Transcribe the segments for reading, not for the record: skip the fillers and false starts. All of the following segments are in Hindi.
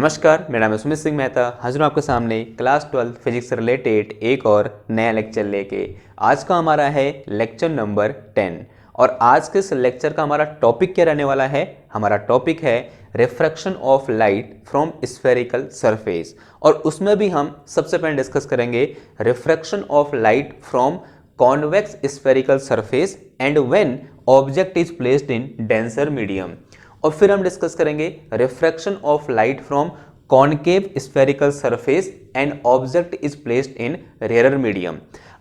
नमस्कार, मेरा नाम है सुमित सिंह मेहता। हाजिर हूँ आपके सामने क्लास 12 फिजिक्स से रिलेटेड एक और नया लेक्चर लेके। आज का हमारा है लेक्चर नंबर 10 और आज के इस लेक्चर का हमारा टॉपिक क्या रहने वाला है? हमारा टॉपिक है refraction of light from spherical surface और उसमें भी हम सबसे पहले डिस्कस करेंगे refraction of light from convex spherical surface and when object is placed in denser medium. और फिर हम डिस्कस करेंगे refraction of light from concave spherical surface and object is placed in rarer medium.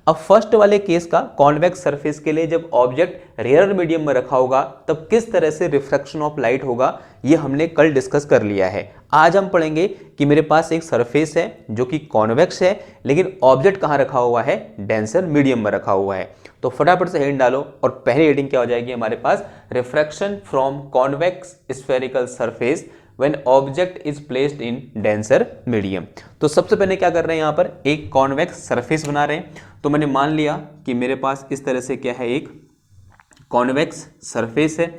अब फर्स्ट वाले केस का कॉन्वेक्स सरफेस के लिए जब ऑब्जेक्ट रेयरर मीडियम में रखा होगा तब किस तरह से रिफ्रैक्शन ऑफ लाइट होगा, ये हमने कल डिस्कस कर लिया है। आज हम पढ़ेंगे कि मेरे पास एक सरफेस है जो कि कॉन्वेक्स है, लेकिन ऑब्जेक्ट कहाँ रखा हुआ है? डेंसर मीडियम में रखा हुआ है। तो फटाफट से हेडिंग डालो और पहली हेडिंग क्या हो जाएगी हमारे पास? Refraction from convex spherical surface when object is placed in denser medium. तो सबसे पहले क्या कर रहे हैं, यहाँ पर एक कॉन्वेक्स सरफेस बना रहे हैं। तो मैंने मान लिया कि मेरे पास इस तरह से क्या है, एक कॉन्वेक्स सरफेस है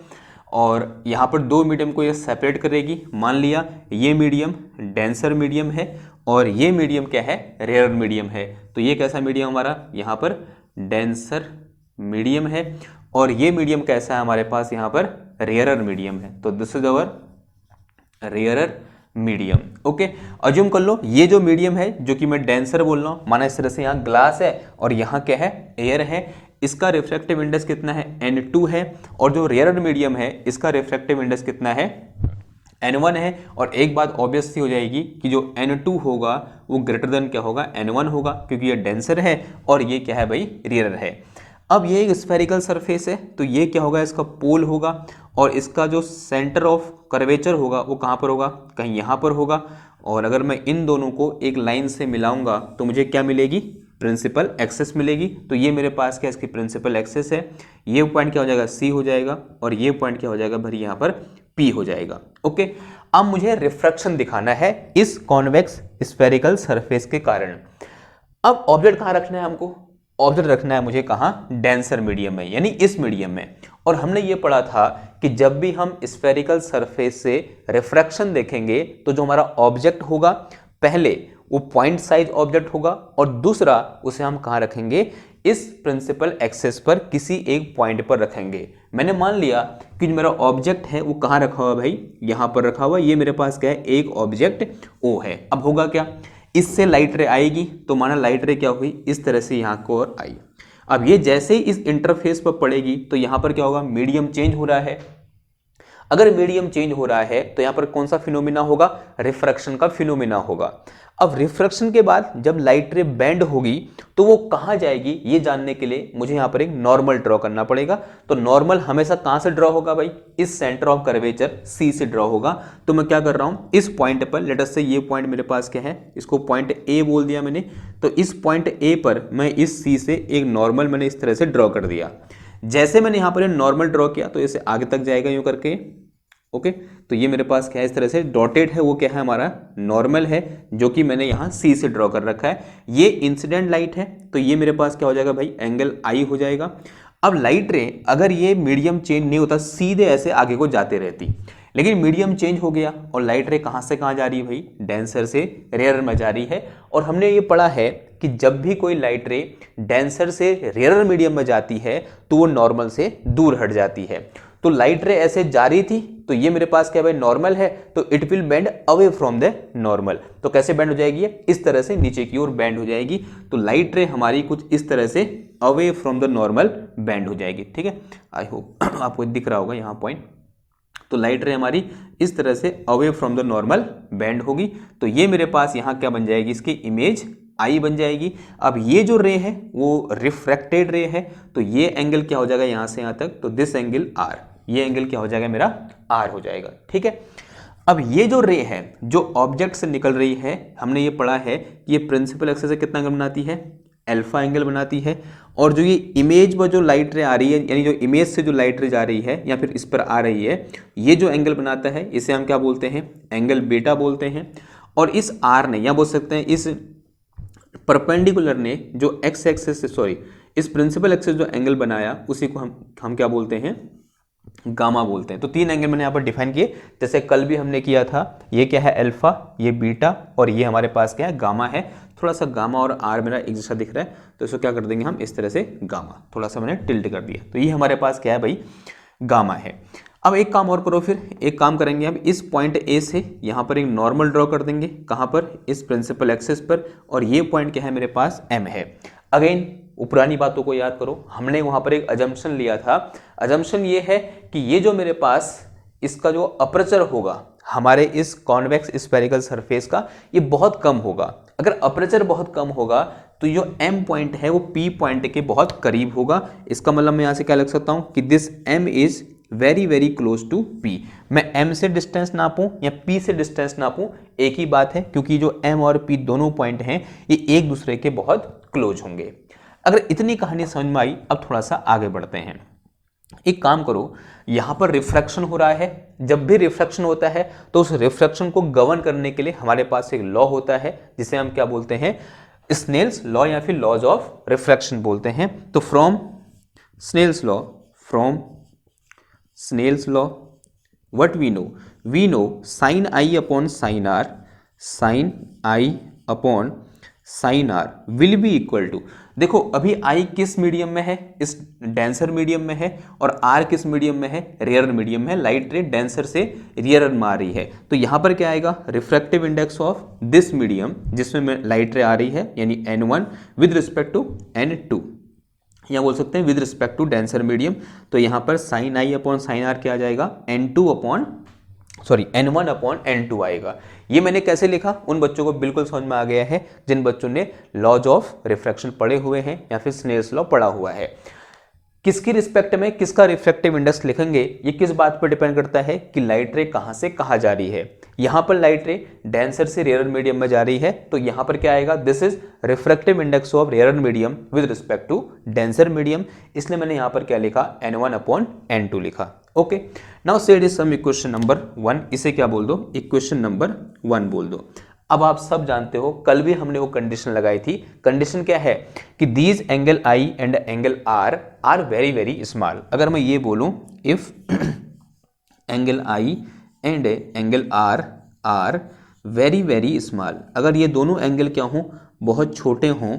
और यहाँ पर दो मीडियम को ये सेपरेट करेगी। मान लिया ये मीडियम डेंसर मीडियम है और ये मीडियम क्या है? रेयर मीडियम है। तो ये कैसा मीडियम हमारा? यहाँ पर डेंसर मीडियम है और ये मीडियम कैसा है हमारे पास? यहाँ पर रेयरर मीडियम है। तो this is our rarer medium. Okay, assume कर लो ये जो मीडियम है जो कि मैं डेंसर बोल रहा हूँ, माना इस तरह से यहाँ ग्लास है और यहाँ क्या है? एयर है। इसका रिफ्रैक्टिव इंडेक्स कितना है? N2 है। और जो रेयरर मीडियम है इसका रिफ्रैक्टिव इंडेक्स कितना है? N1 है। और एक बात ऑब्वियस सी हो जाएगी कि जो N2 होगा वो ग्रेटर देन क्या होगा? N1 होगा, क्योंकि ये डेंसर है और ये क्या है भाई? रेयरर है। अब ये एक स्फेरिकल सरफेस है तो ये क्या होगा? इसका पोल होगा और इसका जो सेंटर ऑफ कर्वेचर होगा वो कहाँ पर होगा? कहीं यहाँ पर होगा। और अगर मैं इन दोनों को एक लाइन से मिलाऊंगा तो मुझे क्या मिलेगी? प्रिंसिपल एक्सेस मिलेगी। तो ये मेरे पास क्या इसकी प्रिंसिपल एक्सेस है। ये पॉइंट क्या हो जाएगा? C हो जाएगा और ये पॉइंट क्या हो जाएगा भाई? यहाँ पर P हो जाएगा। ओके, अब मुझे रिफ्रैक्शन दिखाना है इस कॉन्वेक्स स्फेरिकल सरफेस के कारण। अब ऑब्जेक्ट कहाँ रखना है हमको? ऑब्जेक्ट रखना है मुझे कहाँ? डेंसर मीडियम में, यानी इस मीडियम में। और हमने ये पढ़ा था कि जब भी हम स्फेरिकल सरफेस से रिफ्रैक्शन देखेंगे तो जो हमारा ऑब्जेक्ट होगा, पहले वो पॉइंट साइज ऑब्जेक्ट होगा और दूसरा उसे हम कहाँ रखेंगे? इस प्रिंसिपल एक्सेस पर किसी एक पॉइंट पर रखेंगे। मैंने मान लिया कि जो मेरा ऑब्जेक्ट है वो कहाँ रखा हुआ भाई? यहाँ पर रखा हुआ। ये मेरे पास क्या है? एक ऑब्जेक्ट O है। अब होगा क्या? इससे लाइट रे आएगी तो माना लाइट रे क्या हुई? इस तरह से यहाँ को और आई। अब ये जैसे ही इस इंटरफेस पर पड़ेगी तो यहाँ पर क्या होगा? मीडियम चेंज हो रहा है। अगर मीडियम चेंज हो रहा है तो यहाँ पर कौन सा फिनोमिना होगा? रिफ्रैक्शन का फिनोमिना होगा। अब रिफ्रैक्शन के बाद जब लाइट रे बेंड होगी तो वो कहाँ जाएगी, ये जानने के लिए मुझे यहाँ पर एक नॉर्मल ड्रॉ करना पड़ेगा। तो नॉर्मल हमेशा कहाँ से ड्रॉ होगा भाई? इस सेंटर ऑफ कर्वेचर C से ड्रॉ होगा। तो मैं क्या कर रहा हूँ, इस पॉइंट पर, लेट अस से ये पॉइंट मेरे पास क्या है? इसको पॉइंट A बोल दिया मैंने। तो इस पॉइंट A पर मैं इस C से एक नॉर्मल मैंने इस तरह से ड्रॉ कर दिया। जैसे मैंने यहाँ पर नॉर्मल ड्रॉ किया तो इसे आगे तक जाएगा यूँ करके। ओके, तो ये मेरे पास क्या है? इस तरह से डॉटेड है, वो क्या है? हमारा नॉर्मल है जो कि मैंने यहाँ C से ड्रॉ कर रखा है। ये इंसिडेंट लाइट है तो ये मेरे पास क्या हो जाएगा भाई? एंगल I हो जाएगा। अब लाइट रे अगर ये मीडियम चेंज नहीं होता, सीधे ऐसे आगे को जाते रहती, लेकिन मीडियम चेंज हो गया और लाइट रे कहाँ से कहाँ जा रही है भाई? डेंसर से रेयरर में जा रही है। और हमने ये पढ़ा है कि जब भी कोई लाइट रे डेंसर से रेयरर मीडियम में जाती है तो वो नॉर्मल से दूर हट जाती है। तो लाइट रे ऐसे जा रही थी तो ये मेरे पास क्या भाई? नॉर्मल है, तो it will bend away from the normal. तो कैसे बेंड हो जाएगी? इस तरह से नीचे की ओर बेंड हो जाएगी। तो लाइट रे हमारी कुछ इस तरह से away from the normal bend हो जाएगी। ठीक है, आई होप आपको दिख रहा होगा यहाँ पॉइंट। तो लाइट रे हमारी इस तरह से away from the normal bend होगी। तो ये मेरे पास यहाँ क्या बन जाएगी? इसकी इमेज I बन जाएगी। अब ये जो रे है वो रिफ्रैक्टेड रे है तो ये एंगल क्या हो जाएगा यहाँ से यहाँ तक? तो दिस एंगल R, ये एंगल क्या हो जाएगा? मेरा R हो जाएगा। ठीक है, अब ये जो रे है जो ऑब्जेक्ट से निकल रही है, हमने ये पढ़ा है कि ये प्रिंसिपल एक्सेस से कितना एंगल बनाती है? अल्फा एंगल बनाती है। और जो ये इमेज पर जो लाइट रे आ रही है, यानी जो इमेज से जो लाइट रे जा रही है या फिर इस पर आ रही है, ये जो एंगल बनाता है इसे हम क्या बोलते हैं? एंगल बीटा बोलते हैं। और इस R ने, या बोल सकते हैं इस परपेंडिकुलर ने जो एक्स एक्सेस से, सॉरी, इस प्रिंसिपल एक्सेस जो एंगल बनाया उसी को हम क्या बोलते हैं? गामा बोलते हैं। तो 3 एंगल मैंने यहाँ पर डिफाइन किए, जैसे कल भी हमने किया था। ये क्या है, अल्फा, ये बीटा, और ये हमारे पास क्या है, गामा है। थोड़ा सा गामा और आर मेरा एक जैसा दिख रहा है, तो इसको क्या कर देंगे हम इस तरह से, गामा, थोड़ा सा मैंने टिल्ट कर दिया। तो ये हमारे पास क्या है भाई, गामा है। अब एक काम और करो, फिर एक काम करेंगे हम, इस पॉइंट ए से यहाँ पर एक नॉर्मल ड्रॉ कर देंगे। कहाँ पर, इस प्रिंसिपल एक्सिस पर, और ये पॉइंट क्या है मेरे पास, एम है। अगेन वो पुरानी बातों को याद करो, हमने वहाँ पर एक अजम्पशन लिया था। अजम्पशन ये है कि ये जो मेरे पास इसका जो अपर्चर होगा हमारे इस कॉन्वेक्स स्फेरिकल सरफेस का, ये बहुत कम होगा। अगर अपर्चर बहुत कम होगा तो जो एम पॉइंट है वो पी पॉइंट के बहुत करीब होगा। इसका मतलब मैं यहाँ से क्या लिख सकता हूँ कि this M is very very close to P. मैं m से डिस्टेंस नापूं या p से डिस्टेंस नापूं, एक ही बात है, क्योंकि जो m और p दोनों पॉइंट हैं ये एक दूसरे के बहुत क्लोज होंगे। अगर इतनी कहानी समझ में आई, अब थोड़ा सा आगे बढ़ते हैं। एक काम करो, यहाँ पर रिफ्रैक्शन हो रहा है। जब भी रिफ्रैक्शन होता है तो उस रिफ्रैक्शन को गवर्न करने के लिए हमारे पास एक लॉ होता है, जिसे हम क्या बोलते हैं, स्नेल्स लॉ या फिर लॉज ऑफ रिफ्रैक्शन बोलते हैं। तो from Snell's law, from Snell's law, what we know sin I upon sin r, sin I upon sin r will be equal to, देखो अभी I किस मीडियम में है, इस डेंसर मीडियम में है, और R किस मीडियम में है, रेयर मीडियम में है। लाइट रे डेंसर से रेयर में आ रही है, तो यहाँ पर क्या आएगा, refractive index of this medium जिसमें लाइट रे आ रही है, यानी N1 with respect to N2, या बोल सकते हैं with respect to denser medium. तो यहाँ पर sine I upon sine R क्या आ जाएगा, N1 अपॉन N2 आएगा। ये मैंने कैसे लिखा, उन बच्चों को बिल्कुल समझ में आ गया है जिन बच्चों ने लॉज ऑफ रिफ्रैक्शन पढ़े हुए हैं या फिर स्नेल्स लॉ पढ़ा हुआ है। किसकी रिस्पेक्ट में किसका रिफ्रैक्टिव इंडेक्स लिखेंगे, ये किस बात पर डिपेंड करता है कि लाइट रे कहाँ से कहाँ जा रही है। यहाँ पर लाइट रे डेंसर से रेयर मीडियम में जा रही है, तो यहाँ पर क्या आएगा, this is refractive index of rare medium with respect to denser medium. इसलिए मैंने यहाँ पर क्या लिखा, N1 अपॉन N2 लिखा। Okay, now set is some equation number 1, इसे क्या बोल दो, इक्वेशन नंबर 1 बोल दो। अब आप सब जानते हो, कल भी हमने वो कंडीशन लगाई थी। कंडीशन क्या है कि these angle I and angle R are very very small. अगर मैं ये बोलूं, if angle I and angle R are very very small, अगर ये दोनों एंगल क्या हों, बहुत छोटे हों,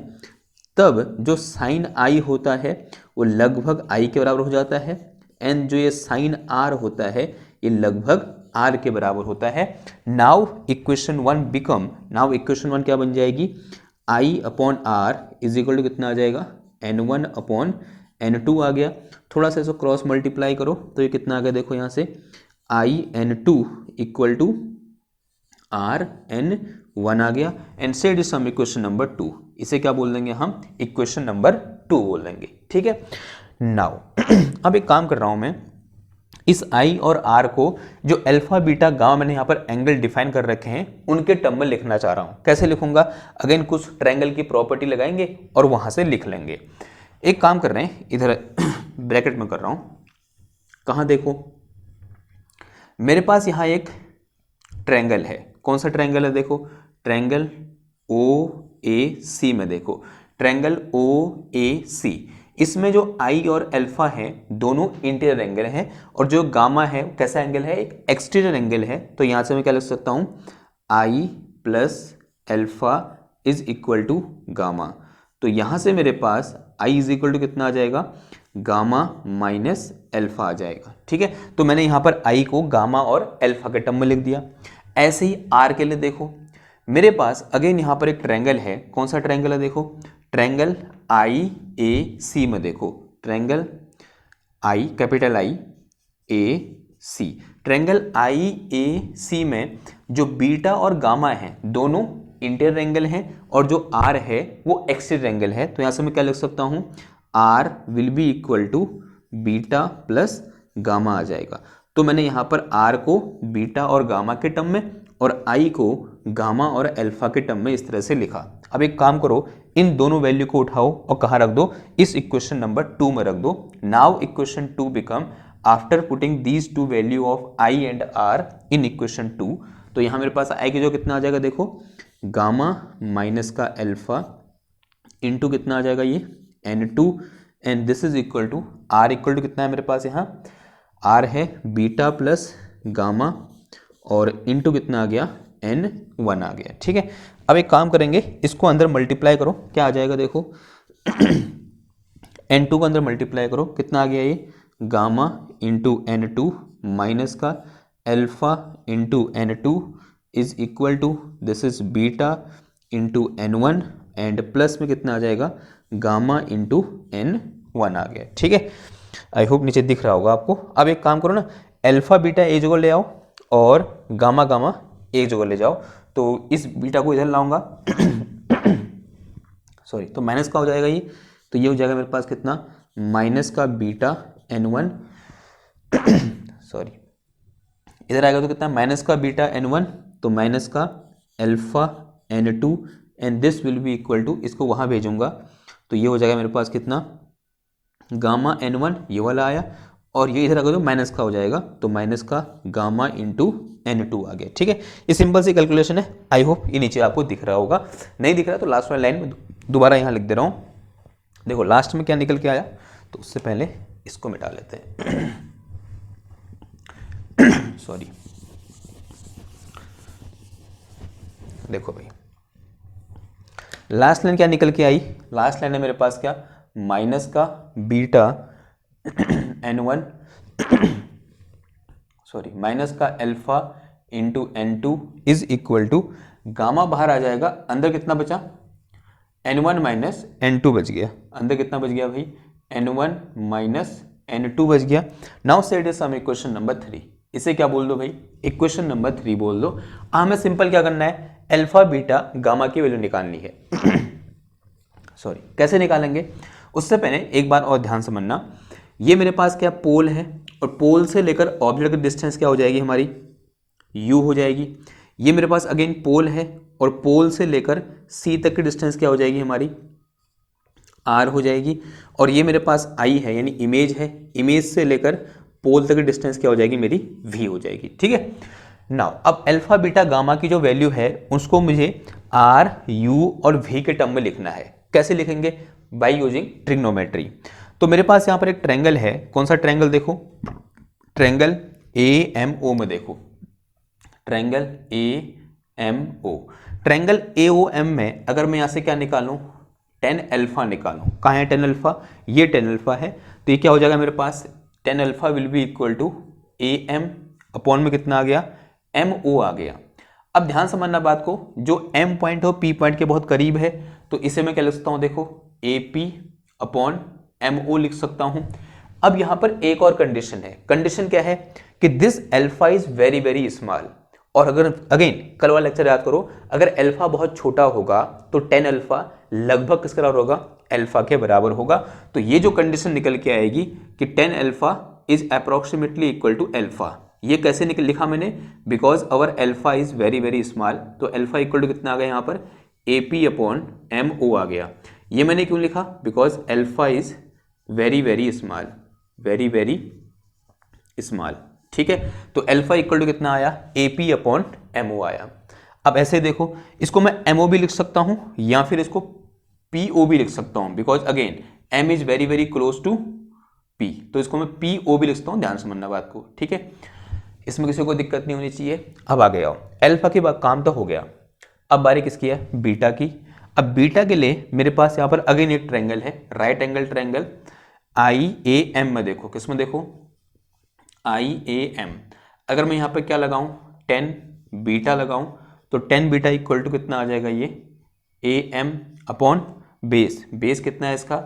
तब जो साइन आई होता है वो लगभग आई के बराबर हो जाता है, एंड जो ये साइन आर होता है ये लगभग आर के बराबर होता है। Now equation 1 become, now equation 1 क्या बन जाएगी, I upon R is equal to कितना आ जाएगा, N1 अपॉन N2 आ गया। थोड़ा सा इसको क्रॉस मल्टीप्लाई करो तो ये कितना आ गया, देखो यहाँ से I N2 equal to R N1 आ गया। And set is some equation number 2, इसे क्या बोल देंगे हम, इक्वेशन नंबर 2 बोल देंगे। ठीक है, नाउ अब एक काम कर रहा हूं मैं, इस आई और आर को जो अल्फा बीटा गामा मैंने यहाँ पर एंगल डिफाइन कर रखे हैं उनके टर्म में लिखना चाह रहा हूँ। कैसे लिखूंगा, अगेन कुछ ट्रायंगल की प्रॉपर्टी लगाएंगे और वहां से लिख लेंगे। एक काम कर रहे हैं, इधर ब्रैकेट में कर रहा हूँ, कहाँ देखो, मेरे पास यहाँ एक ट्रायंगल है। कौन सा ट्रायंगल है, देखो ट्रायंगल OAC में, देखो ट्रायंगल OAC, इसमें जो आई और अल्फा है दोनों इंटीरियर एंगल हैं, और जो गामा है कैसा एंगल है, एक एक्सटीरियर एंगल है। तो यहां से मैं क्या लिख सकता हूं, I plus alpha is equal to gamma. तो यहां से मेरे पास आई इज इक्वल टू कितना आ जाएगा, गामा माइनस अल्फा आ जाएगा। ठीक है, तो मैंने यहां पर आई को गामा और अल्फा के टर्म में लिख दिया। ऐसे ही आर के लिए देखो, मेरे पास अगेन यहां पर एक ट्रायंगल है। कौन सा ट्रायंगल है, देखो ट्रायंगल IAC में, देखो ट्रायंगल आई कैपिटल IAC, ट्रायंगल IAC में जो बीटा और गामा है दोनों इंटीरियर एंगल हैं, और जो आर है वो एक्सटीरियर एंगल है। तो यहां से मैं क्या लिख सकता हूं, R will be equal to beta plus gamma आ जाएगा। तो मैंने यहां पर आर को बीटा और गामा के टर्म में और आई को गामा और अल्फा के टर्म में इस तरह से लिखा। अब एक काम करो, इन दोनों वैल्यू को उठाओ और कहाँ रख दो, इस इक्वेशन नंबर 2 में रख दो। Now equation 2 become, after putting these two value of I and R in equation 2, तो यहाँ मेरे पास आई की जो कितना आ जाएगा, देखो गामा माइनस का अल्फा इंटू कितना आ जाएगा, ये N2, and this is equal to R equal to कितना है मेरे पास यहाँ, आर है बीटा प्लस गामा और इनटू कितना आ गया N1 आ गया। ठीक है, अब एक काम करेंगे, इसको अंदर मल्टीप्लाई करो, क्या आ जाएगा देखो N2 को अंदर मल्टीप्लाई करो, कितना आ गया ये गामा इंटू N2 माइनस का alpha into N2 is equal to this is beta into N1 and plus में कितना आ जाएगा गामा इंटू N1 आ गया। ठीक है, आई होप नीचे दिख रहा होगा आपको। अब एक काम करो ना, अल्फा बीटा एक जगह ले आओ और गामा गामा एक जगह ले जाओ, तो इस बीटा को इधर लाऊंगा सॉरी, तो माइनस का हो जाएगा ये, तो ये हो जाएगा मेरे पास कितना माइनस का बीटा N1 सॉरी, इधर आएगा तो कितना माइनस का बीटा N1, तो माइनस का alpha N2 and this will be equal to, इसको वहाँ भेजूंगा तो ये हो जाएगा मेरे पास कितना गामा N1 ये वाला आया, और ये इधर अगर तो माइनस का हो जाएगा, तो माइनस का गामा इंटू N2 आ गया। ठीक है, ये सिंपल सी कैलकुलेशन है, आई होप ये नीचे आपको दिख रहा होगा, नहीं दिख रहा तो लास्ट वाली लाइन में दोबारा यहाँ लिख दे रहा हूँ। देखो लास्ट में क्या निकल के आया, तो उससे पहले इसको मिटा लेते हैं सॉरी, देखो भाई लास्ट लाइन क्या निकल के आई, लास्ट लाइन है मेरे पास क्या माइनस का बीटा N1 सॉरी माइनस का alpha into N2 is equal to gamma बाहर आ जाएगा, अंदर कितना बचा N1 माइनस N2 बच गया, अंदर कितना बच गया भाई N1 माइनस N2 बच गया। Now set is some equation number 3, इसे क्या बोल दो भाई इक्वेशन नंबर 3 बोल दो। हमें सिंपल क्या करना है, अल्फा बीटा गामा की वैल्यू निकालनी है सॉरी, कैसे निकालेंगे उससे पहले एक बार और ध्यान समझना, ये मेरे पास क्या पोल है और पोल से लेकर ऑब्जेक्ट की डिस्टेंस क्या हो जाएगी हमारी u हो जाएगी। ये मेरे पास अगेन पोल है और पोल से लेकर c तक की डिस्टेंस क्या हो जाएगी हमारी r हो जाएगी, और ये मेरे पास i है यानी इमेज है, इमेज से लेकर पोल तक की डिस्टेंस क्या हो जाएगी मेरी v हो जाएगी। ठीक है, नाउ अब अल्फा बीटा गामा की जो वैल्यू है उसको मुझे r u और v के टर्म में लिखना है। कैसे लिखेंगे, बाय यूजिंग ट्रिग्नोमेट्री। तो मेरे पास यहाँ पर एक ट्रायंगल है, कौन सा ट्रायंगल देखो, ट्रायंगल AMO में देखो, ट्रायंगल AMO, ट्रायंगल AOM में अगर मैं यहाँ से क्या निकालूं tan अल्फा निकालूं, कहाँ है tan अल्फा, ये tan अल्फा है, तो ये क्या हो जाएगा मेरे पास tan alpha will be equal to AM upon में कितना आ गया MO आ गया। अब ध्यान समझना बात को, जो M पॉइंट हो P पॉइंट के बहुत करीब है, तो इसे मैं क्या लिख सकता हूँ देखो AP अपॉन MO लिख सकता हूं। अब यहां पर एक और कंडीशन है, कंडीशन क्या है कि this alpha is very very small, और अगर अगेन कल वाला लेक्चर याद करो, अगर अल्फा बहुत छोटा होगा तो tan अल्फा लगभग किसके बराबर होगा अल्फा के बराबर होगा। तो ये जो कंडीशन निकल के आएगी कि tan alpha is approximately equal to alpha, ये कैसे लिखा मैंने, because our alpha is very very small, तो अल्फा इक्वल टू कितना आ गया यहाँ पर AP अपॉन MO आ गया। ये मैंने क्यों लिखा, because alpha is very very small, very very small. ठीक है, तो अल्फा इक्वल टू कितना आया AP अपॉन MO आया। अब ऐसे देखो, इसको मैं MO भी लिख सकता हूं या फिर इसको PO भी लिख सकता हूं, because again M is very very close to P, तो इसको मैं PO भी लिख सकता हूं, ध्यान समझना बात को। ठीक है, इसमें किसी को दिक्कत नहीं होनी चाहिए। अब आ गया अल्फा के बाद काम तो हो गया, अब बारी किसकी है बीटा की। अब बीटा के लिए मेरे पास यहाँ पर अगेन एक ट्रायंगल है, राइट एंगल ट्रायंगल IAM में देखो, किसमें देखो IAM। अगर मैं यहाँ पर क्या लगाऊं tan बीटा लगाऊं, तो tan बीटा इक्वल टू कितना आ जाएगा ये AM अपॉन बेस, बेस कितना है इसका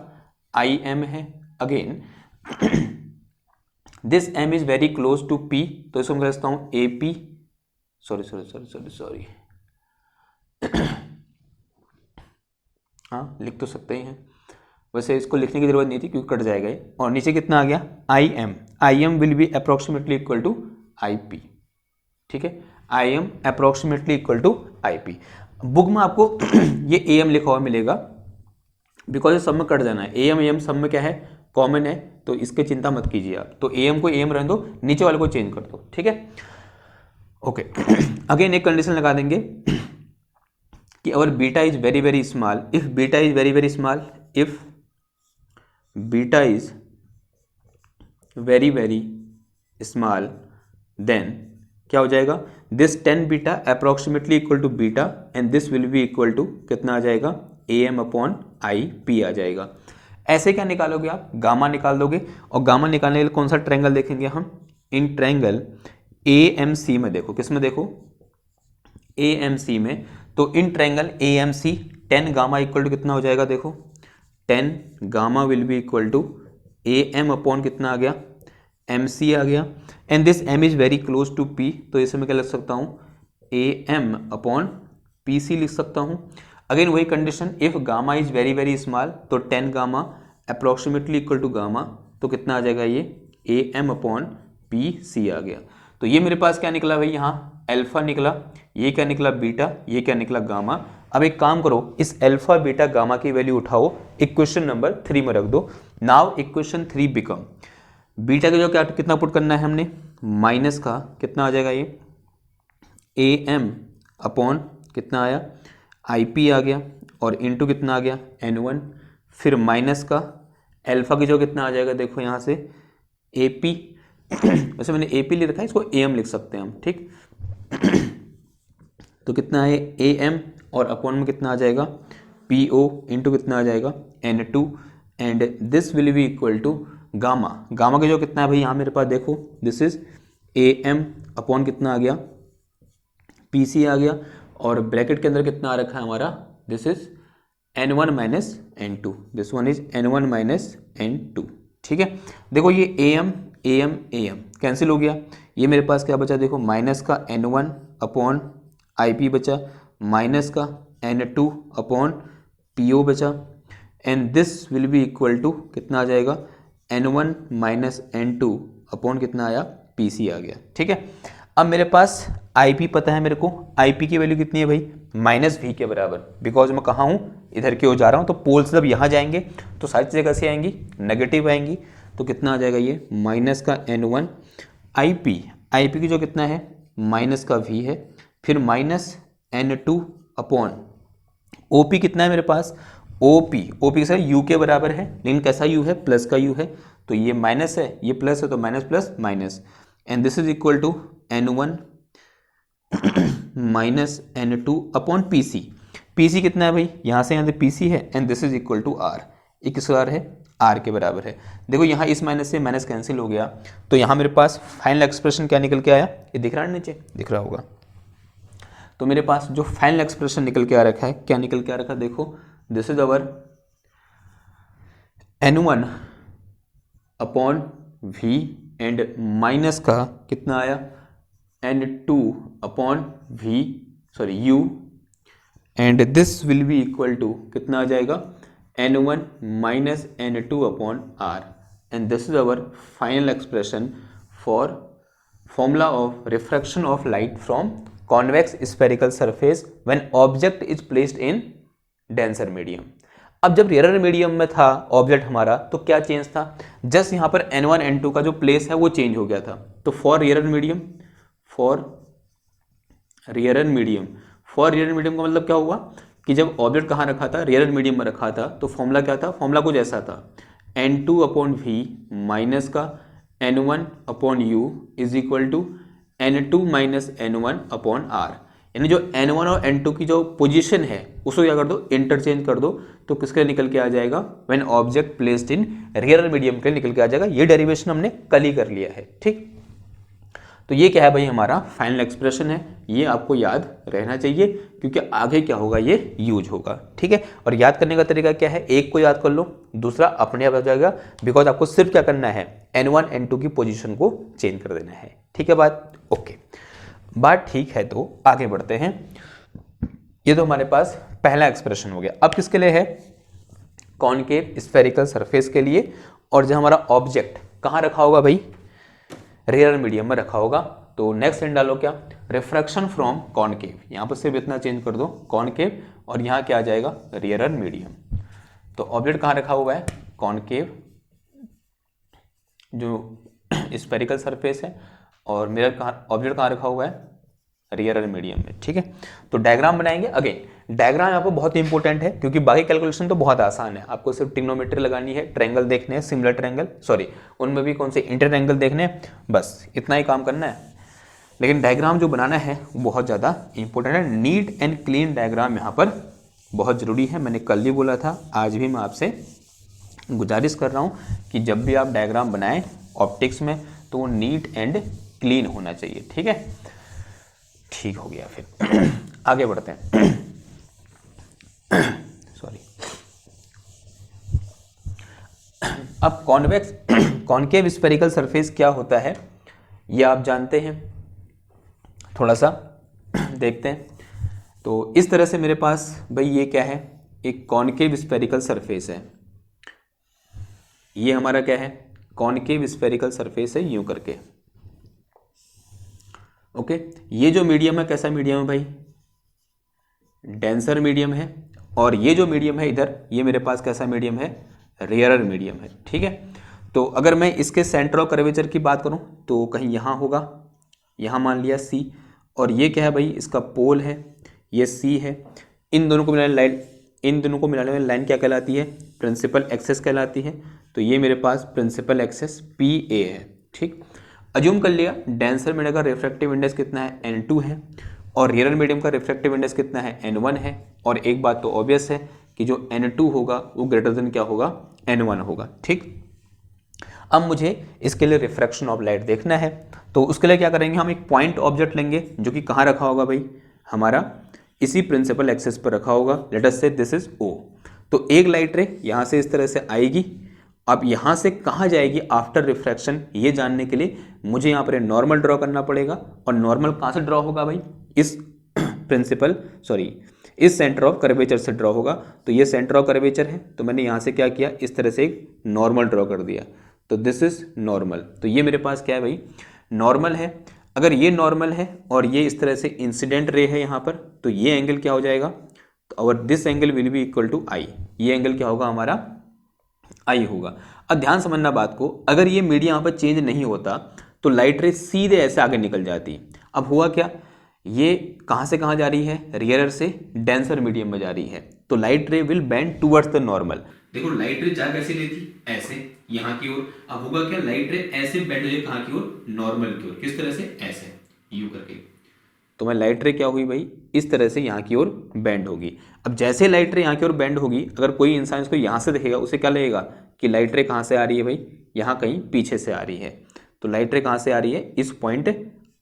IM है। Again this M is very close to P, तो इसको मैं कहता हूँ AP, सॉरी हाँ लिख तो सकते ही हैं, वैसे इसको लिखने की जरूरत नहीं थी क्योंकि कट जाएगा ये। और नीचे कितना आ गया IM will be approximately equal to IP। ठीक है, IM approximately equal to IP। Book में आपको ये AM लिखा हुआ मिलेगा, बिकॉज ये सब में कट जाना है, AM सब में क्या है कॉमन है, तो इसकी चिंता मत कीजिए आप। तो AM को AM रहने दो, नीचे वाले को चेंज कर दो। ठीक है, ओके अगेन एक कंडीशन लगा देंगे कि our beta is very very small, if beta is very very small, if beta is very very small then क्या हो जाएगा, this tan beta approximately equal to beta and this will be equal to कितना आ जाएगा, A M upon I P आ जाएगा। ऐसे क्या निकालोगे आप, गामा निकाल दोगे। और गामा निकालने के लिए कौन सा ट्रायंगल देखेंगे हम, इन ट्रायंगल ए एम सी में देखो, किस में देखो, ए एम सी में। तो in triangle A M C 10 gamma equal to कितना हो जाएगा, देखो 10 gamma will be equal to A M upon कितना आ गया, एम सी आ गया। And this M is very close to P, तो इसे मैं क्या लिख सकता हूँ, A M upon P C लिख सकता हूँ। अगेन वही condition, if gamma is very very small तो 10 gamma approximately equal to gamma, तो कितना आ जाएगा ये, A M upon P C आ गया। तो ये मेरे पास क्या निकला भाई, यहाँ अल्फा निकला, ये क्या निकला बीटा, ये क्या निकला गामा। अब एक काम करो, इस अल्फा बीटा गामा की वैल्यू उठाओ, इक्वेशन नंबर 3 में रख दो। नाउ इक्वेशन 3 बिकम, बीटा का जो क्या कितना पुट करना है हमने, माइनस का कितना आ जाएगा ये, ए एम अपॉन कितना आया, आई पी आ गया, और इनटू कितना आ गया, एन वन, फिर माइनस का अल्फा की जो कितना आ जाएगा, देखो यहाँ से ए पी, वैसे मैंने ए पी लिख रखा है, इसको ए एम लिख सकते हैं हम, ठीक। तो कितना है ए एम, और अपॉन में कितना आ जाएगा, पी ओ इंटू कितना आ जाएगा, N two, and this will be equal to gamma. Gamma का जो कितना है भाई, यहाँ मेरे पास देखो, this is A M upon कितना आ गया, पी सी आ गया, और ब्रैकेट के अंदर कितना आ रखा है हमारा, this is N one minus N two, this one is N one minus N two, ठीक है। देखो ये A M A M A M cancel हो गया, ये मेरे पास क्या बचा, देखो माइनस का N one upon I P बचा, माइनस का N two upon P O बचा, and this will be equal to कितना आ जाएगा, N one minus N two upon कितना आया, पी सी आ गया, ठीक है। अब मेरे पास आई पी पता है मेरे को, आई पी की वैल्यू कितनी है भाई, माइनस वी के बराबर, बिकॉज मैं कहाँ हूँ, इधर की ओर जा रहा हूँ, तो पोल्स जब यहाँ जाएंगे तो सारी चीज़ें कैसे आएंगी, नेगेटिव आएंगी। तो कितना आ जाएगा ये, माइनस का एन वन, आई पी की जो कितना है, माइनस का वी है, फिर minus N two upon O P कितना है मेरे पास, ओ पी सर यू के बराबर है, लेकिन कैसा यू है, प्लस का यू है, तो ये माइनस है, ये प्लस है, तो minus plus minus, and this is equal to N one minus N two upon P C. P C कितना है भाई, यहाँ से यहाँ से पी सी है, and this is equal to R, ये किस आर है, आर के बराबर है। देखो यहाँ इस माइनस से माइनस कैंसिल हो गया, तो यहाँ मेरे पास फाइनल एक्सप्रेशन क्या निकल के आया, ये दिख रहा है नीचे, दिख रहा होगा। तो मेरे पास जो फाइनल एक्सप्रेशन निकल के आ रखा है, क्या निकल के आ रखा है, देखो this is our N one upon V, and minus का कितना आया, N two upon V, sorry U, and this will be equal to कितना आ जाएगा, N one minus N two upon R, and this is our final expression for formula of refraction of light from convex spherical surface when object is placed in denser medium. अब जब रेयर मीडियम में था ऑब्जेक्ट हमारा, तो क्या चेंज था, जस्ट यहाँ पर N1 N2 का जो प्लेस है वो चेंज हो गया था। तो फॉर रेयर मीडियम का मतलब क्या हुआ कि जब ऑब्जेक्ट कहाँ रखा था, रेयर मीडियम में रखा था, तो फॉर्मूला क्या था, फॉर्मूला कुछ ऐसा था, N2 अपॉन वी माइनस का N1 upon U is equal to N2 minus N1 upon R, यानी जो N1 और N2 की जो पोजीशन है उसको क्या कर दो, इंटरचेंज कर दो, तो किसके निकल के आ जाएगा, when object placed in rare medium के निकल के आ जाएगा। ये डेरिवेशन हमने कल ही कर लिया है, ठीक। तो ये क्या है भाई, हमारा फाइनल एक्सप्रेशन है, ये आपको याद रहना चाहिए, क्योंकि आगे क्या होगा ये यूज होगा, ठीक है। और याद करने का तरीका क्या है, एक को याद कर लो, दूसरा अपने आप आ जाएगा, बिकॉज आपको सिर्फ क्या करना है, N1 N2 की पोजीशन को चेंज कर देना है, ठीक है बात, ओके। बात ठीक है, तो आगे बढ़ते हैं। ये तो हमारे पास पहला एक्सप्रेशन हो गया। अब किसके लिए है, कॉनकेव स्फेरिकल सरफेस के लिए, और जो हमारा ऑब्जेक्ट कहाँ रखा होगा भाई, रेयर मीडियम में रखा होगा। तो नेक्स्ट लाइन डालो क्या, रिफ्रैक्शन फ्रॉम कॉनकेव, यहाँ पर सिर्फ इतना चेंज कर दो, कॉनकेव, और यहाँ क्या आ जाएगा, रेयर मीडियम। तो ऑब्जेक्ट कहाँ रखा हुआ है, कॉनकेव जो स्फेरिकल सरफेस है, और मेरा ऑब्जेक्ट कहाँ रखा हुआ है, रेयरर मीडियम में। ठीक है, तो डायग्राम बनाएंगे। अगेन डायग्राम यहाँ पर बहुत इंपॉर्टेंट है क्योंकि बाकी कैलकुलेशन तो बहुत आसान है, आपको सिर्फ ट्रिग्नोमेट्री लगानी है, ट्रायंगल देखने हैं, सिमिलर ट्रायंगल, सॉरी उनमें भी कौन से इंटर ट्रायंगल देखने हैं, बस इतना ही काम करना है। लेकिन डायग्राम जो बनाना है वो बहुत ज़्यादा इंपॉर्टेंट है। नीट एंड क्लीन डायग्राम यहाँ पर बहुत ज़रूरी है। मैंने कल भी बोला था, आज भी मैं आपसे गुजारिश कर रहा हूँ कि जब भी आप डायग्राम बनाएं ऑप्टिक्स में तो वो नीट एंड क्लीन होना चाहिए। ठीक है, ठीक हो गया। फिर आगे बढ़ते हैं। सॉरी, अब कॉन्केव स्फेरिकल सरफेस क्या होता है ये आप जानते हैं, थोड़ा सा देखते हैं। तो इस तरह से मेरे पास भाई ये क्या है, एक कॉन्केव स्फेरिकल सरफेस है। ये हमारा क्या है, कॉन्केव स्फेरिकल सरफेस है, यूं करके। ओके, ये जो मीडियम है कैसा मीडियम है भाई, डेंसर मीडियम है। और ये जो मीडियम है इधर, ये मेरे पास कैसा मीडियम है, रेयरर मीडियम है। ठीक है, तो अगर मैं इसके सेंटर ऑफ कर्वेचर की बात करूं तो कहीं यहाँ होगा, यहाँ मान लिया C, और ये क्या है भाई, इसका पोल है, ये C है। इन दोनों को मिलाने वाली लाइन क्या कहलाती है, प्रिंसिपल एक्सेस कहलाती है। तो ये मेरे पास प्रिंसिपल एक्सेस PA है। ठीक, अज्यूम कर लिया डेंसर मीडियम का रिफ्रैक्टिव इंडेक्स कितना है, N2 है, और रेयरर मीडियम का रिफ्रैक्टिव इंडेक्स कितना है, N1 है। और एक बात तो ऑब्वियस है कि जो N2 होगा वो ग्रेटर देन क्या होगा, N1 होगा। ठीक, अब मुझे इसके लिए रिफ्रैक्शन ऑफ लाइट देखना है, तो उसके लिए क्या करेंगे, हम एक पॉइंट ऑब्जेक्ट लेंगे जो कि कहाँ रखा होगा भाई, हमारा इसी प्रिंसिपल एक्सेस पर रखा होगा। लेट अस से दिस इज O। तो एक लाइट रे यहाँ से इस तरह से आएगी, अब यहाँ से कहाँ जाएगी आफ्टर रिफ्रैक्शन, ये जानने के लिए मुझे यहाँ पर नॉर्मल ड्रॉ करना पड़ेगा। और नॉर्मल कहाँ से ड्रॉ होगा भाई, इस इस सेंटर ऑफ कर्वेचर से ड्रॉ होगा। तो ये सेंटर ऑफ कर्वेचर है, तो मैंने यहाँ से क्या किया, इस तरह से एक नॉर्मल ड्रॉ कर दिया। तो दिस इज नॉर्मल। तो ये मेरे पास क्या है भाई, नॉर्मल है। अगर ये नॉर्मल है और ये इस तरह से इंसिडेंट रे है यहाँ पर, तो ये एंगल क्या हो जाएगा, तो और this angle will be equal to I। ये एंगल क्या होगा हमारा, I होगा। अब ध्यान समझना बात को, अगर ये मीडियम यहाँ पर चेंज नहीं होता तो लाइट रे सीधे ऐसे आगे निकल जाती। अब हुआ क्या, ये कहाँ से कहाँ जा रही है, रेयरर से डेंसर मीडियम में जा रही है। तो लाइट रे will bend towards the normal. देखो लाइट रे जा कैसे लेती, ऐसे यहाँ की ओर। अब होगा क्या, लाइट रे ऐसे बेंड हो जाए कहाँ की ओर, नॉर्मल की ओर। किस तरह से, ऐसे यू करके। तो मैं लाइट रे क्या हुई भाई, इस तरह से यहाँ की ओर बेंड होगी। अब जैसे लाइट रे यहाँ की ओर बेंड होगी, अगर कोई इंसान इसको यहाँ से देखेगा उसे क्या लगेगा कि लाइट रे कहाँ से आ रही है भाई, यहाँ कहीं पीछे से आ रही है। तो लाइट रे कहाँ से आ रही है, इस पॉइंट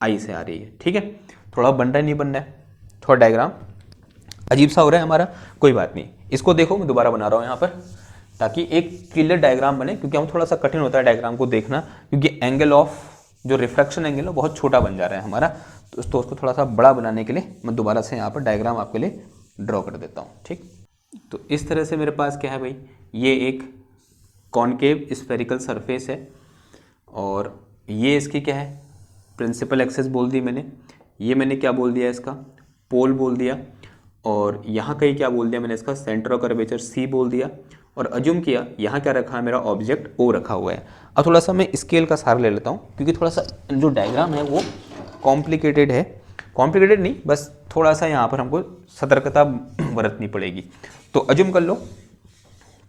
I से आ रही है। ठीक है, थोड़ा बन रहा है नहीं बन रहा है, थोड़ा डायग्राम अजीब सा हो रहा है हमारा, कोई बात नहीं। इसको देखो मैं दोबारा बना रहा हूँ यहाँ पर, ताकि एक क्लियर डायग्राम बने, क्योंकि हम थोड़ा सा कठिन होता है डायग्राम को देखना, क्योंकि एंगल ऑफ जो रिफ्रैक्शन एंगल है बहुत छोटा बन जा रहा है हमारा। तो उसको थोड़ा सा बड़ा बनाने के लिए मैं दोबारा से यहाँ पर डायग्राम आपके लिए ड्रॉ कर देता हूँ। ठीक, तो इस तरह से मेरे पास क्या है भाई, ये एक कॉन्केव स्फेरिकल सरफेस है, और ये इसकी क्या है, प्रिंसिपल एक्सेस बोल दी मैंने। ये मैंने क्या बोल दिया, इसका पोल बोल दिया। और यहाँ कहीं क्या बोल दिया मैंने, इसका सेंटर ऑफ कर्वेचर C बोल दिया। और अज्यूम किया यहाँ क्या रखा है, मेरा ऑब्जेक्ट O रखा हुआ है। अब थोड़ा सा मैं स्केल का सहारा ले लेता हूँ, क्योंकि थोड़ा सा जो डायग्राम है वो कॉम्प्लिकेटेड है। कॉम्प्लिकेटेड नहीं, बस थोड़ा सा यहाँ पर हमको सतर्कता बरतनी पड़ेगी। तो अज्यूम कर लो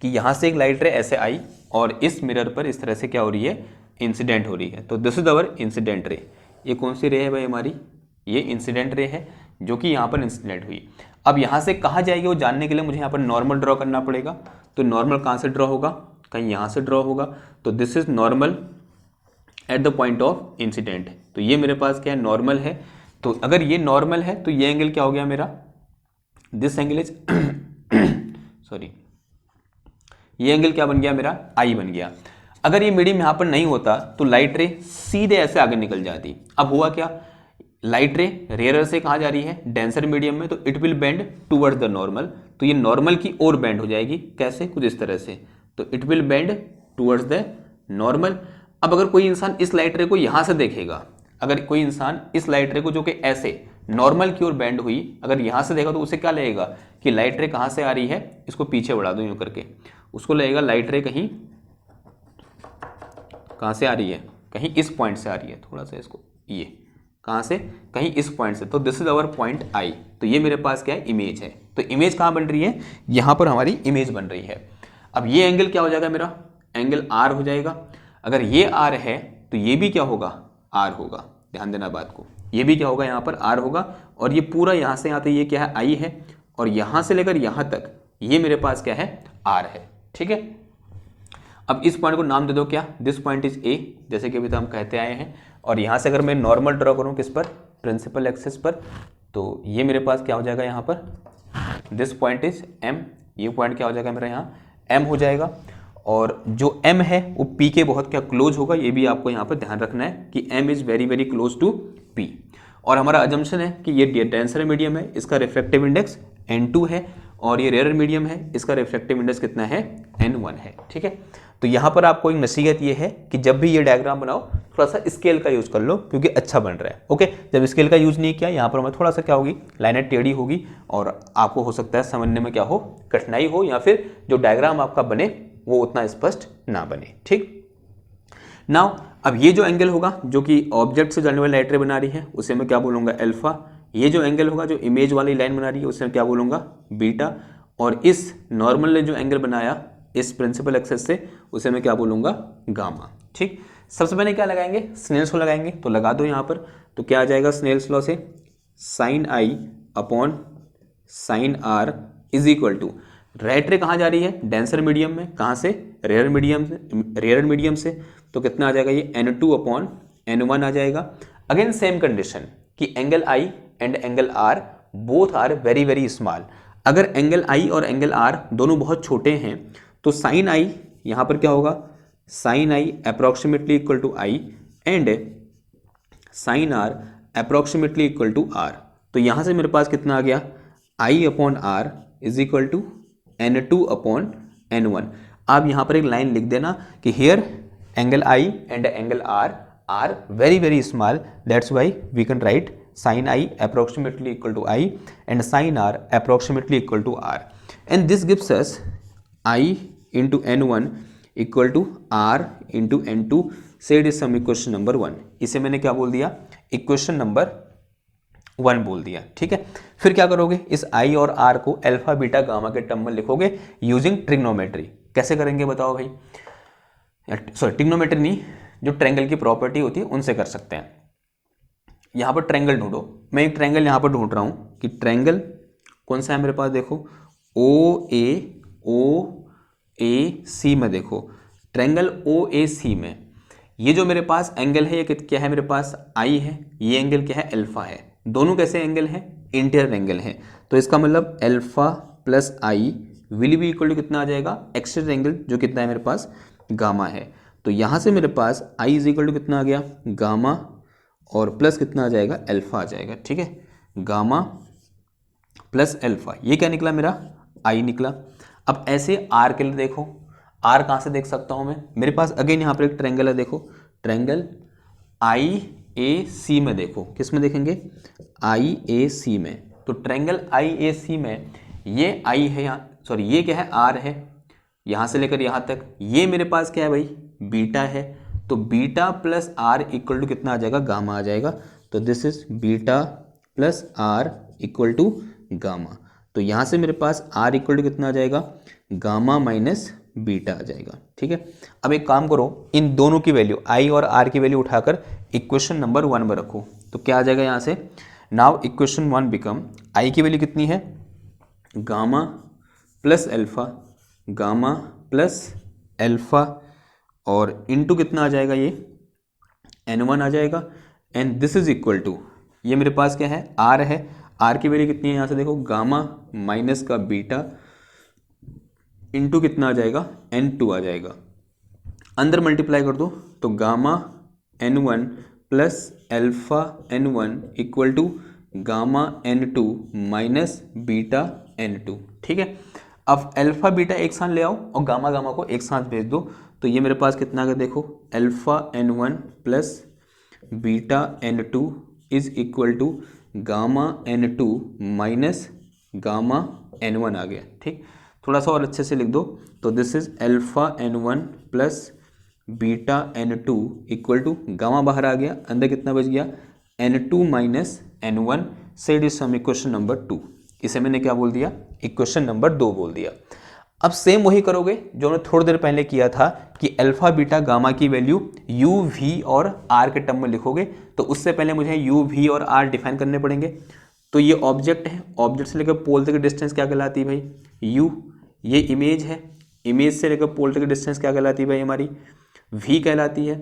कि यहाँ से एक लाइट रे ऐसे आई, और इस मिरर पर इस तरह से क्या हो रही है, इंसिडेंट हो रही है। तो this is our incident ray. ये कौन सी रे है भाई हमारी, ये इंसिडेंट रे है, जो कि यहाँ पर इंसिडेंट हुई। अब यहाँ से कहाँ जाएगी वो जानने के लिए मुझे यहाँ पर नॉर्मल ड्रॉ करना पड़ेगा। तो नॉर्मल कहाँ से ड्रॉ होगा, कहीं यहाँ से ड्रॉ होगा। तो this is normal at the point of incident. तो ये मेरे पास क्या है, नॉर्मल है। तो अगर ये नॉर्मल है तो ये एंगल क्या हो गया मेरा, दिस एंगल इज सॉरी, ये एंगल क्या बन गया मेरा, I बन गया। अगर ये मीडियम यहाँ पर नहीं होता तो लाइट रे सीधे ऐसे आगे निकल जाती। अब हुआ क्या, लाइट रे रेयरर से कहाँ जा रही है, डेंसर मीडियम में, तो it will bend towards the normal. तो ये नॉर्मल की ओर बेंड हो जाएगी, कैसे, कुछ इस तरह से। तो it will bend towards the normal. अब अगर कोई इंसान इस लाइट रे को यहाँ से देखेगा, अगर कोई इंसान इस लाइट रे को जो कि ऐसे नॉर्मल की ओर बेंड हुई, अगर यहाँ से देखा तो उसे क्या लगेगा कि लाइट रे कहाँ से आ रही है, इसको पीछे बढ़ा दो यूँ करके, उसको लगेगा लाइट रे कहीं कहाँ से आ रही है, कहीं इस पॉइंट से आ रही है। थोड़ा सा इसको ये कहाँ से, कहीं इस पॉइंट से, तो this is our point I. तो ये मेरे पास क्या है, इमेज है। तो इमेज कहाँ बन रही है, यहाँ पर हमारी इमेज बन रही है। अब ये एंगल क्या हो जाएगा मेरा, एंगल आर हो जाएगा। अगर ये आर है तो ये भी क्या होगा, आर होगा। ध्यान देना बात को, ये भी क्या होगा, यहाँ पर आर होगा। और ये पूरा यहाँ से यहाँ तक ये क्या है, आई है। और यहाँ से लेकर यहाँ तक ये मेरे पास क्या है, आर है। ठीक है, अब इस पॉइंट को नाम दे दो क्या, दिस पॉइंट इज ए, जैसे कि अभी तो हम कहते आए हैं। और यहाँ से अगर मैं नॉर्मल ड्रॉ करूँ किस पर, प्रिंसिपल एक्सिस पर, तो ये मेरे पास क्या हो जाएगा, यहाँ पर दिस पॉइंट इज एम। ये पॉइंट क्या हो जाएगा मेरा, यहाँ एम हो जाएगा। और जो m है वो p के बहुत क्या क्लोज होगा, ये भी आपको यहाँ पर ध्यान रखना है कि m is very very close to p। और हमारा अजम्पशन है कि ये डेंसर मीडियम है, इसका रिफ्रैक्टिव इंडेक्स n2 है। और ये रेयर मीडियम है, इसका रिफ्रैक्टिव इंडेक्स कितना है, n1 है। ठीक है, तो यहाँ पर आपको एक नसीहत ये है कि जब भी ये डायग्राम बनाओ थोड़ा सा स्केल का यूज कर लो, क्योंकि अच्छा बन रहा है। ओके, जब स्केल का यूज नहीं किया, यहाँ पर हमें थोड़ा सा क्या होगी, लाइनें टेढ़ी होगी और आपको हो सकता है समझने में क्या हो, कठिनाई हो, या फिर जो डायग्राम आपका बने वो उतना स्पष्ट ना बने। ठीक, नाउ अब ये जो एंगल होगा जो कि ऑब्जेक्ट से जाने वाली लाइट रे बना रही है, उसे मैं क्या बोलूँगा, अल्फा। ये जो एंगल होगा जो इमेज वाली लाइन बना रही है, उसे मैं क्या बोलूँगा, बीटा। और इस नॉर्मल ने जो एंगल बनाया इस प्रिंसिपल एक्सिस से, उसे मैं क्या बोलूँगा, गामा। ठीक, सबसे पहले क्या लगाएंगे, स्नेल्स लॉ लगाएंगे। तो लगा दो यहाँ पर, तो क्या आ जाएगा स्नेल्स लॉ से, sine I upon sine R is equal to, right ray कहाँ जा रही है, डेंसर मीडियम में, कहाँ से, रेयर मीडियम से, रेयर मीडियम से। तो कितना आ जाएगा, ये n2 अपॉन n1 आ जाएगा। अगेन सेम कंडीशन कि angle I and angle R both are very very small. अगर एंगल I और एंगल R दोनों बहुत छोटे हैं तो साइन I यहाँ पर क्या होगा, sine I approximately equal to I and sine R approximately equal to R। तो यहाँ से मेरे पास कितना आ गया, I upon R is equal to n2 upon n1। आप यहाँ पर एक लाइन लिख देना कि here angle I and angle R are very very small, that's why we can write sin I approximately equal to I and sin R approximately equal to R, and this gives us I into n1 equal to R into n2, say it is some equation number 1। इसे मैंने क्या बोल दिया, इक्वेशन नंबर 1 बोल दिया। ठीक है, फिर क्या करोगे, इस I और R को अल्फा बीटा गामा के टर्म में लिखोगे यूजिंग ट्रिग्नोमेट्री। कैसे करेंगे बताओ भाई, सॉरी ट्रिग्नोमेट्री नहीं, जो ट्रायंगल की प्रॉपर्टी होती है उनसे कर सकते हैं। यहाँ पर ट्रायंगल ढूंढो, मैं एक ट्रायंगल यहाँ पर ढूंढ रहा हूँ कि ट्रायंगल कौन सा है मेरे पास, देखो OAC में, देखो ट्रायंगल OAC में ये जो मेरे पास एंगल है ये क्या है, मेरे पास I है, ये एंगल क्या है, अल्फा है। दोनों कैसे एंगल हैं, इंटीरियर एंगल है। तो इसका मतलब alpha plus I will be equal to कितना आ जाएगा, एक्सटीरियर एंगल जो कितना है मेरे पास, गामा है। तो यहाँ से मेरे पास I इज इक्वल टू कितना आ गया, गामा, और प्लस कितना आ जाएगा, अल्फा आ जाएगा। ठीक है, गामा प्लस अल्फा, ये क्या निकला मेरा, I निकला। अब ऐसे R के लिए देखो, R कहाँ से देख सकता हूँ मैं, मेरे पास अगेन यहाँ पर एक ट्रायंगल है, देखो ट्रायंगल IAC में, देखो किस में देखेंगे, IAC में। तो ट्रायंगल IAC में ये I है यहाँ, सॉरी ये क्या है, R है, यहाँ से लेकर यहाँ तक ये मेरे पास क्या है भाई, बीटा है। तो beta plus R equal to कितना आ जाएगा, गामा आ जाएगा। तो this is beta plus R equal to gamma. तो यहाँ से मेरे पास R इक्वल टू कितना आ जाएगा, गामा माइनस बीटा आ जाएगा। ठीक है, अब एक काम करो, इन दोनों की वैल्यू I और R की वैल्यू उठाकर इक्वेशन नंबर 1 में रखो। तो क्या आ जाएगा यहाँ से, नाउ इक्वेशन 1 बिकम, I की वैल्यू कितनी है, gamma plus alpha, gamma plus alpha, और इनटू कितना आ जाएगा, ये n1 आ जाएगा। And this is equal to, ये मेरे पास क्या है, R है, R की वैल्यू कितनी है, यहाँ से देखो गामा माइनस का बीटा इनटू कितना आ जाएगा, n2 आ जाएगा। अंदर मल्टीप्लाई कर दो तो gamma n1 plus alpha n1 equal to gamma n2 minus beta n2। ठीक है, अब अल्फा बीटा एक साथ ले आओ और गामा गामा को एक साथ भेज दो। तो ये मेरे पास कितना आ गया, देखो alpha n1 plus beta n2 is equal to gamma n2 minus gamma n1 आ गया। ठीक, थोड़ा सा और अच्छे से लिख दो, तो this is alpha n1 plus beta n2 equal to, gamma बाहर आ गया, अंदर कितना बच गया, N2 minus N1 said is some equation number 2। इसे मैंने क्या बोल दिया, इक्वेशन नंबर 2 बोल दिया। अब सेम वही करोगे जो हमने थोड़ी देर पहले किया था कि अल्फा बीटा गामा की वैल्यू u v और r के टर्म में लिखोगे, तो उससे पहले मुझे u v और r डिफाइन करने पड़ेंगे। तो ये ऑब्जेक्ट है, ऑब्जेक्ट से लेकर पोल तक की डिस्टेंस क्या कहलाती है भाई, u। ये इमेज है, इमेज से लेकर पोल तक की डिस्टेंस क्या कहलाती है भाई हमारी, v कहलाती है।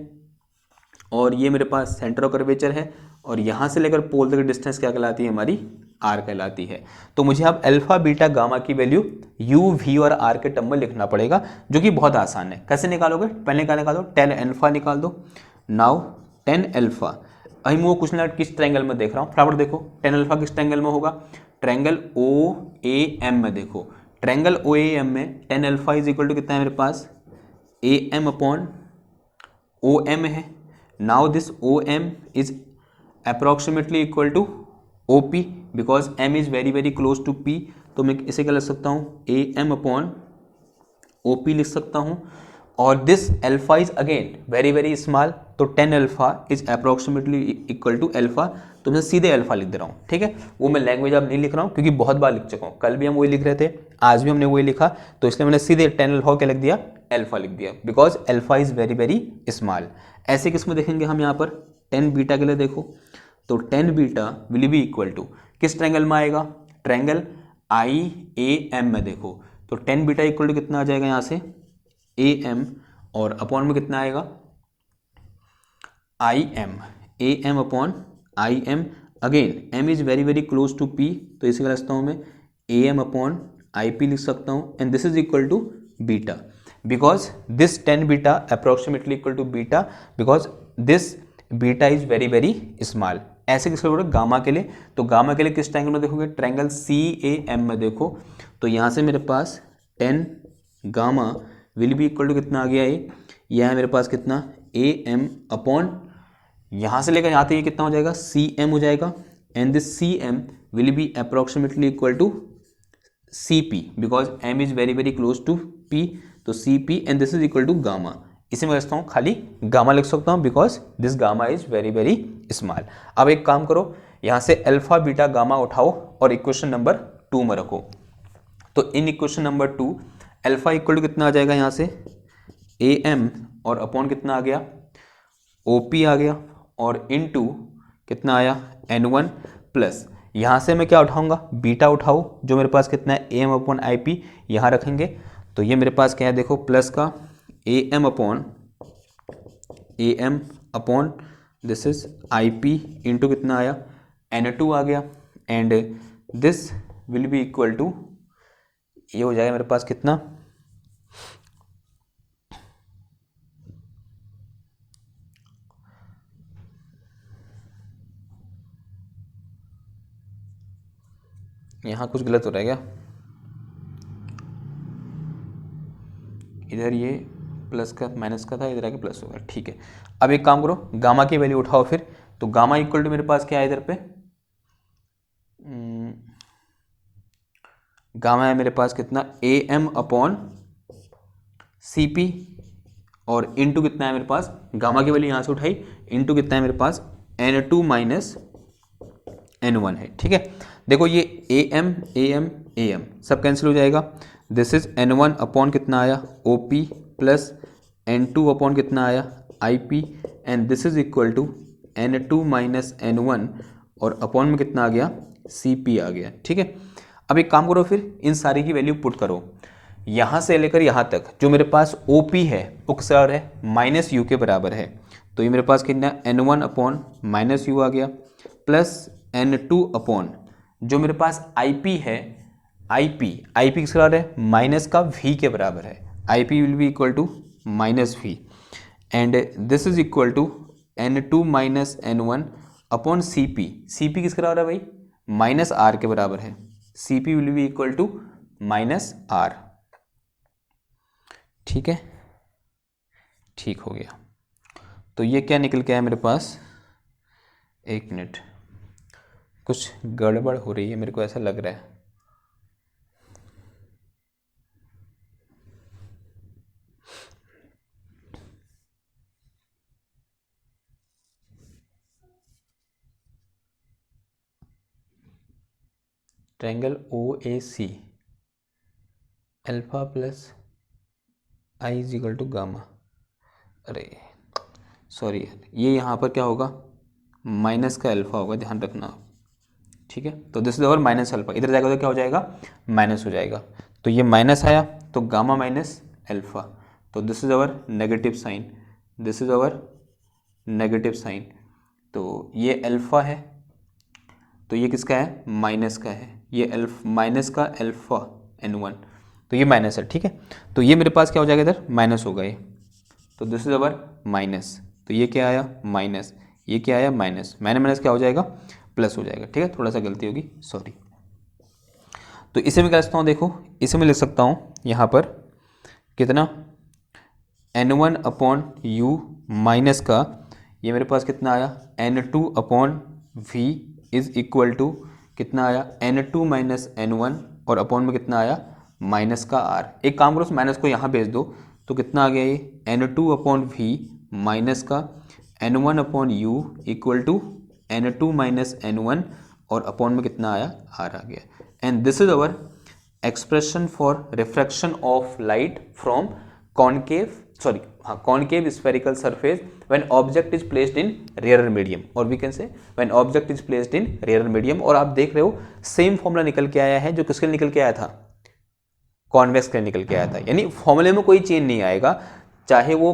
और ये मेरे पास सेंटर ऑफ कर्वेचर है, और यहाँ से लेकर पोल तक की डिस्टेंस क्या कहलाती है हमारी, आर कहलाती है। तो मुझे अब अल्फा बीटा गामा की वैल्यू यू वी और आर के टर्म में लिखना पड़ेगा, जो कि बहुत आसान है। कैसे निकालोगे, पहले क्या निकालो, टेन अल्फा निकाल दो। नाउ टेन अल्फा, अभी मैं वो कुछ ना किस ट्रायंगल में देख रहा हूँ, फटाफट देखो टेन अल्फा किस ट्रायंगल में होगा, ट्रायंगल ओ ए एम में। देखो ट्रायंगल ओ ए एम में tan alpha is equal to कितना है मेरे पास, A M upon O M है। Now this O M is approximately equal to O P, because M is very very close to P. तो मैं इसे क्या लिख सकता हूँ, A M upon O P लिख सकता हूँ। और this alpha is again very very small, तो tan alpha is approximately equal to alpha. तो मैं सीधे अल्फा लिख दे रहा हूँ, ठीक है। वो मैं लैंग्वेज अब नहीं लिख रहा हूँ, क्योंकि बहुत बार लिख चुका हूँ, कल भी हम वही लिख रहे थे, आज भी हमने वही लिखा, तो इसलिए मैंने सीधे टेन अल्फा क्या लिख दिया, अल्फा लिख दिया, because alpha is very very small. ऐसे किस में देखेंगे हम यहाँ पर, टेन बीटा के लिए देखो, तो tan beta will be equal to किस ट्रायंगल में आएगा, ट्रायंगल आई ए एम में। देखो तो टेन बीटा इक्वल टू कितना आ जाएगा यहाँ से, ए एम, और अपॉन में कितना आएगा, I M, A M upon I M. Again M is very very close to P, तो इसे क्या लिखता हूँ मैं, A M upon I P लिख सकता हूँ, and this is equal to beta, because this tan beta approximately equal to beta, because this beta is very very small. ऐसे किसके लिए, गामा के लिए। तो गामा के लिए किस ट्रायंगल में देखोगे, ट्रायंगल सी ए एम में। देखो तो यहाँ से मेरे पास tan gamma will be equal to कितना आ गया, ये है मेरे पास कितना, ए एम अपॉन, यहाँ से लेकर यहाँ तक ये कितना हो जाएगा, सी एम हो जाएगा, and this C M will be approximately equal to C P, because M is very very close to P, तो C P, and this is equal to gamma. इसे मैं लिखता हूँ, खाली गामा लिख सकता हूँ, because this gamma is very very small. अब एक काम करो, यहाँ से अल्फा बीटा गामा उठाओ और इक्वेशन नंबर 2 में रखो। तो in equation number 2 alpha equal to कितना आ जाएगा यहाँ से, ए एम, और अपॉन कितना आ गया, ओ पी आ गया, और इन टू कितना आया, एन वन प्लस, यहाँ से मैं क्या उठाऊंगा, बीटा उठाऊँ, जो मेरे पास कितना है, A M upon I P, यहाँ रखेंगे। तो ये मेरे पास क्या है, देखो प्लस का A M upon this is I P into कितना आया, एन टू आ गया, and this will be equal to, ये हो जाएगा मेरे पास कितना, यहाँ कुछ गलत हो रहा है क्या, इधर ये प्लस का माइनस का था, इधर आके प्लस होगा, ठीक है। अब एक काम करो, गामा की वैल्यू उठाओ फिर। तो गामा इक्वल टू मेरे पास क्या है इधर पे, गामा है मेरे पास कितना, A M upon C P, और इनटू कितना है मेरे पास, गामा की वैल्यू यहाँ से उठाई, इनटू कितना है मेरे पास, N two minus N one है, ठीक है। देखो ये A M A M A M सब कैंसिल हो जाएगा, this is N one upon कितना आया, O P, plus N two upon कितना आया, I P, and this is equal to N two minus N one, और अपॉन में कितना आ गया, सी पी आ गया, ठीक है। अब एक काम करो, फिर इन सारी की वैल्यू पुट करो, यहाँ से लेकर यहाँ तक जो मेरे पास ओ पी है वो किसका है, माइनस यू के बराबर है। तो ये मेरे पास कितना, N one upon minus U आ गया, प्लस एन टू अपॉन जो मेरे पास आई पी है, आई पी किसके बराबर है, माइनस का वी के बराबर है, I P will be equal to minus V, and this is equal to N two minus N one upon C P किसके बराबर है भाई, माइनस आर के बराबर है, C P will be equal to minus R, ठीक है, ठीक हो गया। तो ये क्या निकल के आया मेरे पास, एक मिनट, कुछ गड़बड़ हो रही है मेरे को ऐसा लग रहा है, triangle OAC alpha plus I is equal to gamma, अरे सॉरी ये यहाँ पर क्या होगा, माइनस का अल्फा होगा, ध्यान रखना आप, ठीक है। तो this is our minus alpha, इधर जाएगा तो क्या हो जाएगा, माइनस हो जाएगा, तो ये माइनस आया तो गामा माइनस अल्फा, तो this is our negative sign, this is our negative sign. तो ये अल्फा है, तो ये किसका है, माइनस का है, ये माइनस का अल्फा n1, तो ये माइनस है, ठीक है। तो ये मेरे पास क्या हो जाएगा, इधर माइनस होगा ये, तो दिस इज अवर माइनस, तो ये क्या आया माइनस, ये क्या आया माइनस, माइनस क्या हो जाएगा, प्लस हो जाएगा, ठीक है। थोड़ा सा गलती होगी, सॉरी। तो इसे मैं क्या लिख सकता हूँ, देखो इसे मैं लिख सकता हूँ यहाँ पर कितना, n1 अपॉन u माइनस का, ये मेरे पास कितना आया, n2 upon v is equal to कितना आया, n2 माइनस n1 और अपॉन में कितना आया, माइनस का r। एक काम करो, उस माइनस को यहाँ भेज दो, तो कितना आ गया ये, n2 अपॉन v माइनस का n1 upon u equal to n2 minus n1 और अपॉन में कितना आया, r आ गया। And this is our expression for refraction of light from concave spherical surface when object is placed in rarer medium, और we can say when object is placed in rarer medium। और आप देख रहे हो सेम फॉर्मूला निकल के आया है जो किसके लिए निकल के आया था, कॉन्वेक्स के लिए निकल के आया था, यानी फॉर्मूले में कोई चेंज नहीं आएगा, चाहे वो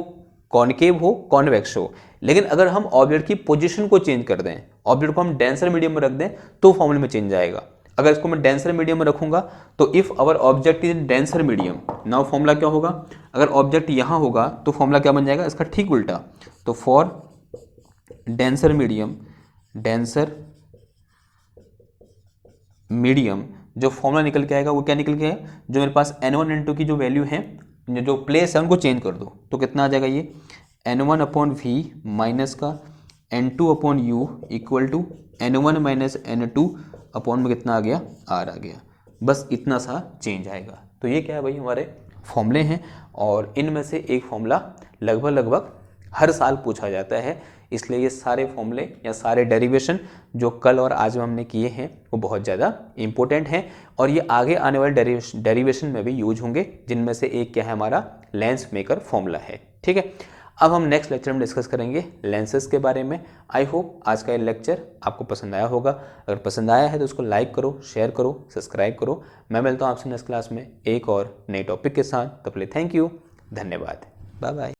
कॉनकेव हो कॉन्वेक्स हो, लेकिन अगर हम ऑब्जेक्ट की पोजीशन को चेंज कर दें, ऑब्जेक्ट को हम डेंसर मीडियम में रख दें, तो फॉर्मूले में चेंज आएगा। अगर इसको मैं डेंसर मीडियम में रखूंगा तो if our object is denser medium, now formula क्या होगा, अगर ऑब्जेक्ट यहां होगा तो फॉर्मूला क्या बन जाएगा, इसका ठीक उल्टा। तो फॉर डेंसर मीडियम जो फॉर्मूला निकल के आएगा वो क्या निकल के आएगा, जो मेरे पास n1 n2 की जो वैल्यू है, जो प्लेस है उनको चेंज कर दो, तो कितना आ जाएगा ये, n1 अपॉन v माइनस का n2 upon u equal to n1 minus n2 upon में कितना आ गया, r आ गया, बस इतना सा चेंज आएगा। तो ये क्या है भाई, हमारे फॉर्मूले हैं, और इनमें से एक फॉर्मूला लगभग हर साल पूछा जाता है, इसलिए ये सारे फॉर्मूले या सारे डेरिवेशन जो कल और आज में हमने किए हैं वो बहुत ज़्यादा इंपॉर्टेंट हैं, और ये आगे आने वाले डेरिवेशन में भी यूज होंगे, जिनमें से एक क्या है, हमारा लेंस मेकर फॉर्मूला है, ठीक है। अब हम नेक्स्ट लेक्चर में डिस्कस करेंगे लेंसेज के बारे में। आई होप आज का ये लेक्चर आपको पसंद आया होगा, अगर पसंद आया है तो उसको लाइक करो, शेयर करो, सब्सक्राइब करो। मैं मिलता हूँ आपसे नेक्स्ट क्लास में एक और नए टॉपिक के साथ, तब तक के लिए थैंक यू, धन्यवाद, बाय बाय।